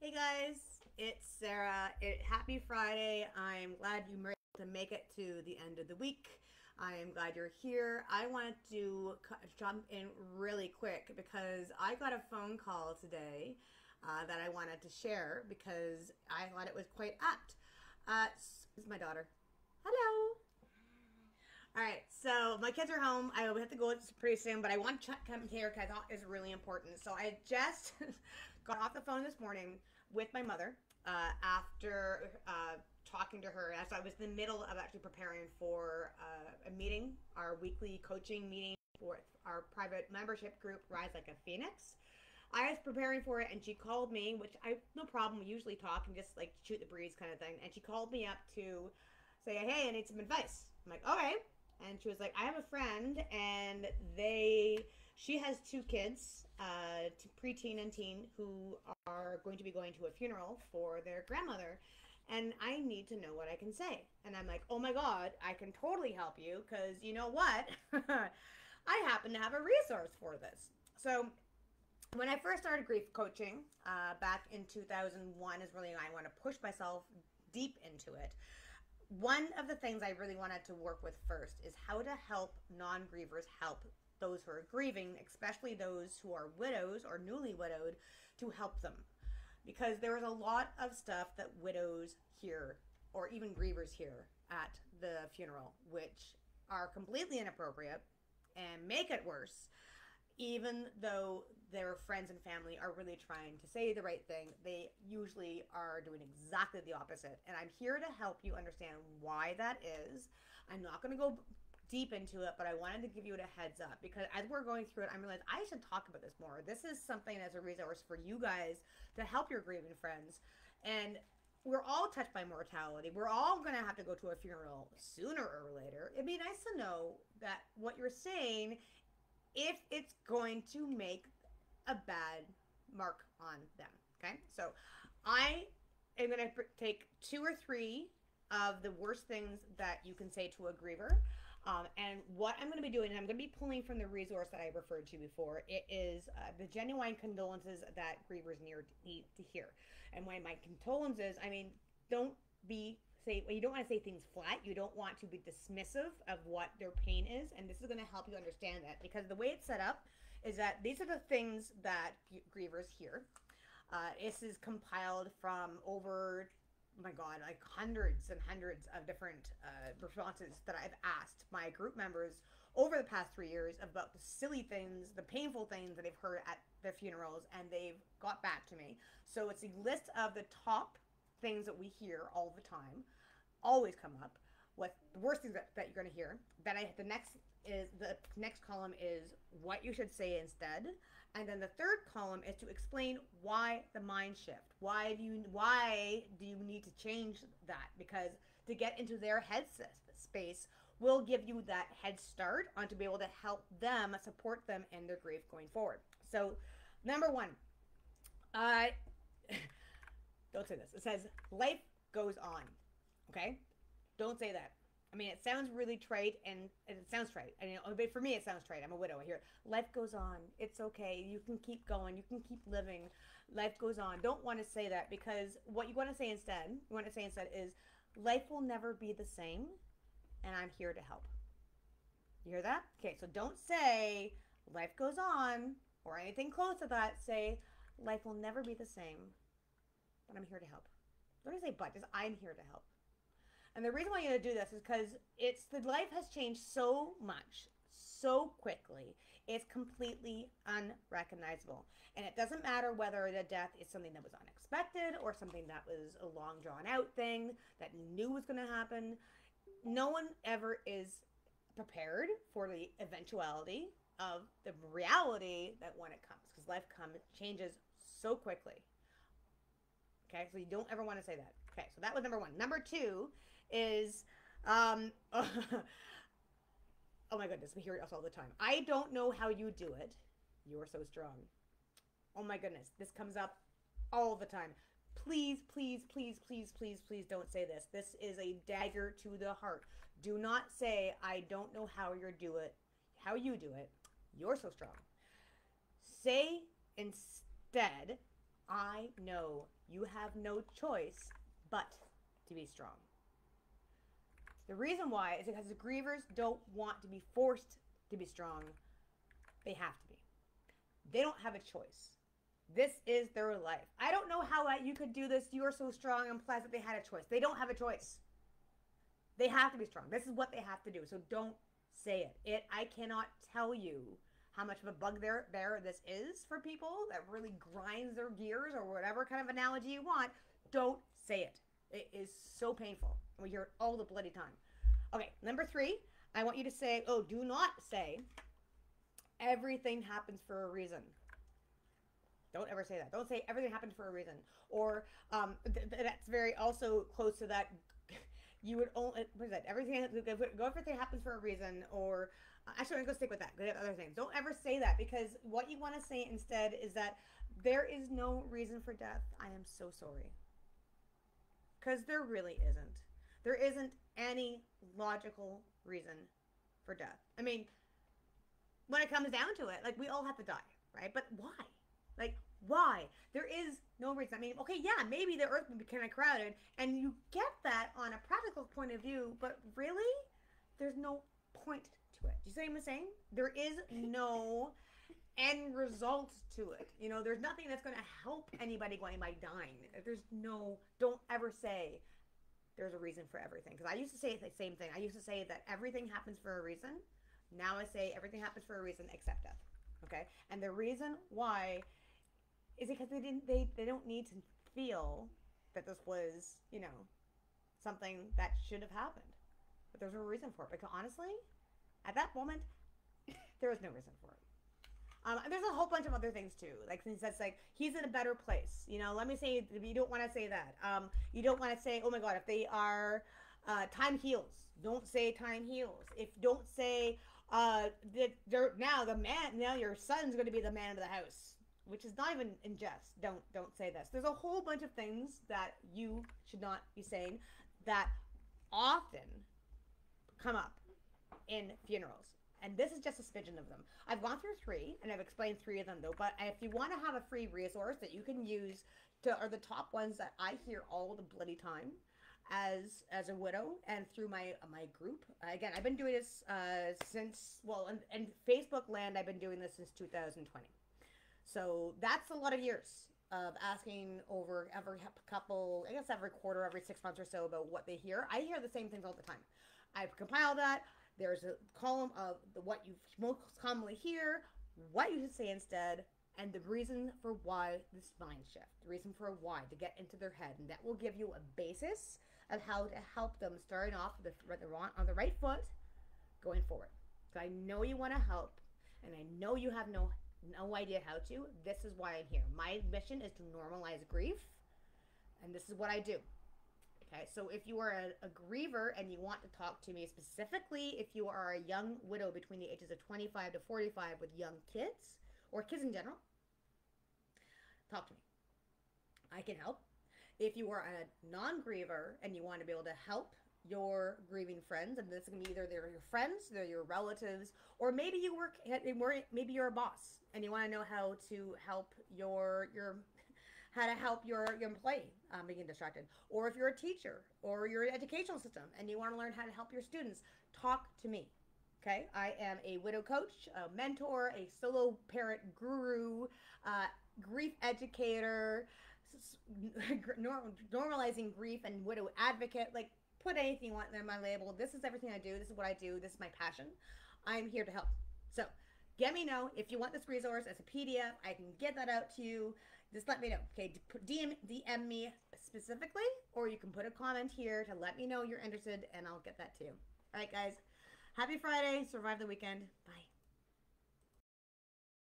Hey guys, it's Sarah. Happy Friday. I'm glad you were able to make it to the end of the week. I am glad you're here. I wanted to jump in really quick because I got a phone call today that I wanted to share because I thought it was quite apt. This is my daughter. Hello. All right, so my kids are home. I will have to go pretty soon, but I want to come here because I thought it was really important. So I just got off the phone this morning with my mother after talking to her as I was in the middle of actually preparing for a meeting, our weekly coaching meeting for our private membership group, Rise Like a Phoenix. I was preparing for it, and she called me, which I no problem. We usually talk and just like shoot the breeze kind of thing. And she called me up to say, "Hey, I need some advice." I'm like, "Okay." And she was like, "I have a friend, and she has two kids, preteen and teen, who are going to be going to a funeral for their grandmother, and I need to know what I can say." And I'm like, "Oh my God, I can totally help you because you know what? I happen to have a resource for this." So when I first started grief coaching back in 2001 is really when I want to push myself deep into it. One of the things I really wanted to work with first is how to help non-grievers help those who are grieving, especially those who are widows or newly widowed, to help them. Because there is a lot of stuff that widows hear or even grievers hear at the funeral, which are completely inappropriate and make it worse. Even though their friends and family are really trying to say the right thing, they usually are doing exactly the opposite. And I'm here to help you understand why that is. I'm not going to go deep into it, but I wanted to give you a heads up because as we're going through it, I realized I should talk about this more. This is something as a resource for you guys to help your grieving friends. And we're all touched by mortality. We're all going to have to go to a funeral sooner or later. It'd be nice to know that what you're saying, if it's going to make a bad mark on them. Okay, so I am going to take two or three of the worst things that you can say to a griever. And what I'm going to be doing, and I'm going to be pulling from the resource that I referred to before, it is the genuine condolences that grievers need to hear. And when my condolences, I mean, don't be say well, you don't want to say things flat. You don't want to be dismissive of what their pain is, and this is going to help you understand that because the way it's set up is that these are the things that grievers hear. This is compiled from over, oh my God, like hundreds and hundreds of different responses that I've asked my group members over the past 3 years about the silly things, the painful things that they've heard at their funerals, and they've got back to me. So it's a list of the top things that we hear all the time, always come up. What the worst things that you're going to hear. The next column is what you should say instead, and then the third column is to explain why the mind shift. Why do you need to change that? Because to get into their head space will give you that head start on to be able to help them support them in their grief going forward. So, number one, uh, don't say this. It says life goes on. Okay, don't say that. I mean, it sounds really trite, and it sounds trite. I mean, but for me, it sounds trite. I'm a widow. I hear life goes on. It's okay. You can keep going. You can keep living. Life goes on. Don't want to say that because what you want to say instead, is life will never be the same, and I'm here to help. You hear that? Okay, so don't say life goes on or anything close to that. Say life will never be the same, but I'm here to help. Don't say but, just I'm here to help. And the reason why you gotta do this is because it's the life has changed so much, so quickly. It's completely unrecognizable. And it doesn't matter whether the death is something that was unexpected or something that was a long drawn out thing that you knew was gonna happen. No one ever is prepared for the eventuality of the reality that when it comes, because life changes so quickly. Okay, so you don't ever want to say that. Okay, so that was number one. Number two is, oh my goodness, we hear it all the time. I don't know how you do it. You're so strong. Oh my goodness, this comes up all the time. Please, please, please, please, please, please don't say this. This is a dagger to the heart. Do not say, I don't know how you do it. How you do it. You're so strong. Say instead, I know you have no choice but to be strong. The reason why is because the grievers don't want to be forced to be strong. They have to be. They don't have a choice. This is their life. I don't know how you could do this. You are so strong and pleasant. They had a choice. They don't have a choice. They have to be strong. This is what they have to do. So don't say it. I cannot tell you how much of a bugbear this is for people that really grinds their gears, or whatever kind of analogy you want. Don't say it. It is so painful. We hear it all the bloody time. Okay, number 3, I want you to say, do not say, everything happens for a reason. Don't ever say that. Don't say everything happens for a reason. Or that's very also close to that. You would only, what is that? Everything happens for a reason. Or actually, I'm going to stick with that. Other things. Don't ever say that, because what you want to say instead is that there is no reason for death. I am so sorry. Because there really isn't. There isn't any logical reason for death. I mean, when it comes down to it, like, we all have to die, right? But why? Like, why? There is no reason. I mean, okay, yeah, maybe the earth would be kind of crowded, and you get that on a practical point of view, but really, there's no point to it. Do you see what I'm saying? There is no end result to it. You know, there's nothing that's going to help anybody going by dying. Don't ever say there's a reason for everything. Because I used to say the same thing. I used to say that everything happens for a reason. Now I say everything happens for a reason except death. Okay? And the reason why is because they don't need to feel that this was, something that should have happened. But there's a reason for it. Because honestly, at that moment, there was no reason for it. There's a whole bunch of other things too. Like, since that's like, he's in a better place. Let me say, you don't want to say that. You don't want to say, oh my God, if they are, time heals. Don't say time heals. Don't say, now your son's going to be the man of the house, which is not even in jest. Don't say this. There's a whole bunch of things that you should not be saying that often come up in funerals. And this is just a smidgen of them. I've gone through 3, and I've explained 3 of them, though. But if you want to have a free resource that you can use are the top ones that I hear all the bloody time as a widow, and through my group. Again, I've been doing this since, in Facebook land, I've been doing this since 2020. So that's a lot of years of asking over every couple, I guess every quarter, every 6 months or so, about what they hear. I hear the same things all the time. I've compiled that. There's a column of what you most commonly hear, what you should say instead, and the reason for why this mind shift, the reason for why, to get into their head. And that will give you a basis of how to help them starting off on the right foot going forward. So I know you want to help, and I know you have no idea how to. This is why I'm here. My mission is to normalize grief, and this is what I do. Okay, so if you are a griever and you want to talk to me specifically, if you are a young widow between the ages of 25 to 45 with young kids, or kids in general, talk to me. I can help. If you are a non-griever and you want to be able to help your grieving friends, and this can be either they're your friends, they're your relatives, or maybe maybe you're a boss and you want to know how to help your employee being distracted. Or if you're a teacher or you're an educational system and you want to learn how to help your students, talk to me. Okay, I am a widow coach, a mentor, a solo parent guru, grief educator, normalizing grief and widow advocate. Like, put anything you want in my label. This is everything I do. This is what I do. This is my passion. I'm here to help. So let me know if you want this resource as a PDF. I can get that out to you. Just let me know. Okay, DM me specifically, or you can put a comment here to let me know you're interested, and I'll get that to you. All right, guys. Happy Friday. Survive the weekend. Bye.